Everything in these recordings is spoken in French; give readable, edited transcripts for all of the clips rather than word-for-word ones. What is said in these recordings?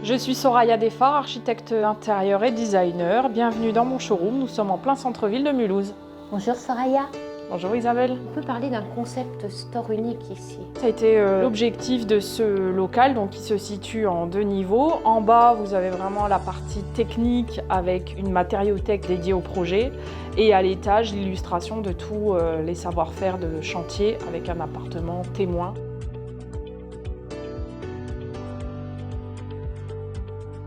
Je suis Soraya Defar, architecte intérieur et designer. Bienvenue dans mon showroom, nous sommes en plein centre-ville de Mulhouse. Bonjour Soraya. Bonjour Isabelle. On peut parler d'un concept store unique ici. Ça a été l'objectif de ce local, donc qui se situe en 2 niveaux. En bas, vous avez vraiment la partie technique avec une matériothèque dédiée au projet. Et à l'étage, l'illustration de tous les savoir-faire de chantier avec un appartement témoin.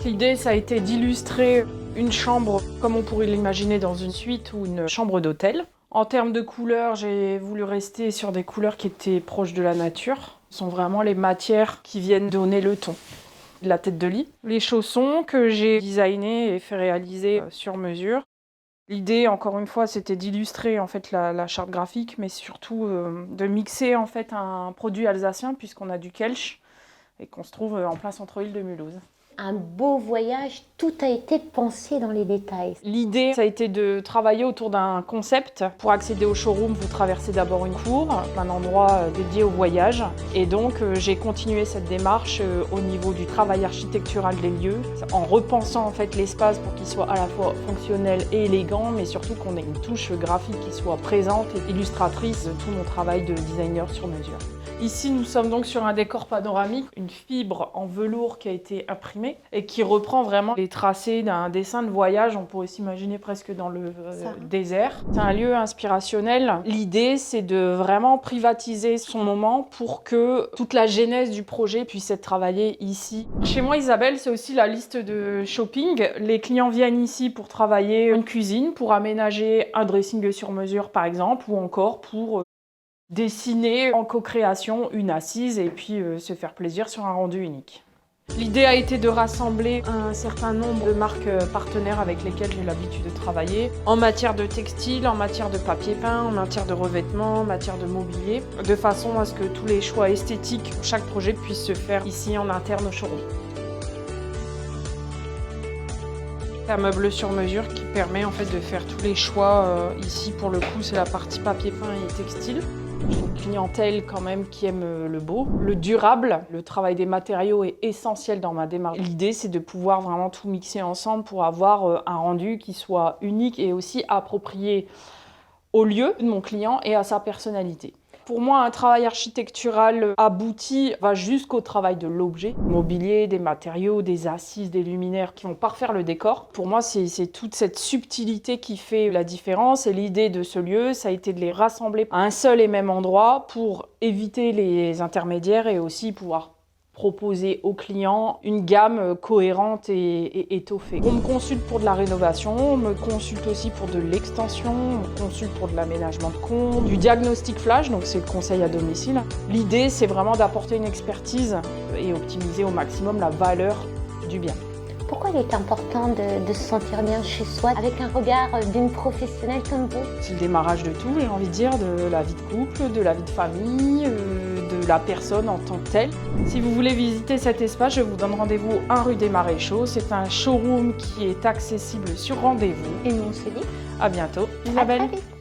L'idée, ça a été d'illustrer une chambre comme on pourrait l'imaginer dans une suite ou une chambre d'hôtel. En termes de couleurs, j'ai voulu rester sur des couleurs qui étaient proches de la nature. Ce sont vraiment les matières qui viennent donner le ton. La tête de lit, les chaussons que j'ai designés et fait réaliser sur mesure. L'idée, encore une fois, c'était d'illustrer en fait la charte graphique, mais surtout de mixer en fait un produit alsacien puisqu'on a du Kelch et qu'on se trouve en plein centre-ville de Mulhouse. Un beau voyage, tout a été pensé dans les détails. L'idée, ça a été de travailler autour d'un concept. Pour accéder au showroom, vous traversez d'abord une cour, un endroit dédié au voyage. Et donc, j'ai continué cette démarche au niveau du travail architectural des lieux, en repensant en fait l'espace pour qu'il soit à la fois fonctionnel et élégant, mais surtout qu'on ait une touche graphique qui soit présente et illustratrice de tout mon travail de designer sur mesure. Ici, nous sommes donc sur un décor panoramique, une fibre en velours qui a été imprimée et qui reprend vraiment les tracés d'un dessin de voyage, on pourrait s'imaginer presque dans le désert. C'est un lieu inspirationnel. L'idée, c'est de vraiment privatiser son moment pour que toute la genèse du projet puisse être travaillée ici. Chez moi, Isabelle, c'est aussi la liste de shopping. Les clients viennent ici pour travailler une cuisine, pour aménager un dressing sur mesure par exemple, ou encore pour dessiner en co-création une assise et puis se faire plaisir sur un rendu unique. L'idée a été de rassembler un certain nombre de marques partenaires avec lesquelles j'ai l'habitude de travailler en matière de textile, en matière de papier peint, en matière de revêtement, en matière de mobilier, de façon à ce que tous les choix esthétiques pour chaque projet puissent se faire ici en interne au showroom. C'est un meuble sur mesure qui permet en fait de faire tous les choix. Ici pour le coup c'est la partie papier peint et textile. J'ai une clientèle quand même qui aime le beau, le durable. Le travail des matériaux est essentiel dans ma démarche. L'idée, c'est de pouvoir vraiment tout mixer ensemble pour avoir un rendu qui soit unique et aussi approprié au lieu de mon client et à sa personnalité. Pour moi, un travail architectural abouti va jusqu'au travail de l'objet, mobilier, des matériaux, des assises, des luminaires qui vont parfaire le décor. Pour moi, c'est toute cette subtilité qui fait la différence et l'idée de ce lieu, ça a été de les rassembler à un seul et même endroit pour éviter les intermédiaires et aussi pouvoir proposer aux clients une gamme cohérente et étoffée. On me consulte pour de la rénovation, on me consulte aussi pour de l'extension, on me consulte pour de l'aménagement de compte, du diagnostic flash, donc c'est le conseil à domicile. L'idée, c'est vraiment d'apporter une expertise et optimiser au maximum la valeur du bien. Pourquoi il est important de se sentir bien chez soi avec un regard d'une professionnelle comme vous? C'est le démarrage de tout, j'ai envie de dire, de la vie de couple, de la vie de famille, de la personne en tant que telle. Si vous voulez visiter cet espace, je vous donne rendez-vous 1 rue des Maréchaux. C'est un showroom qui est accessible sur rendez-vous. Et nous on se dit à bientôt, à Isabelle. très vite.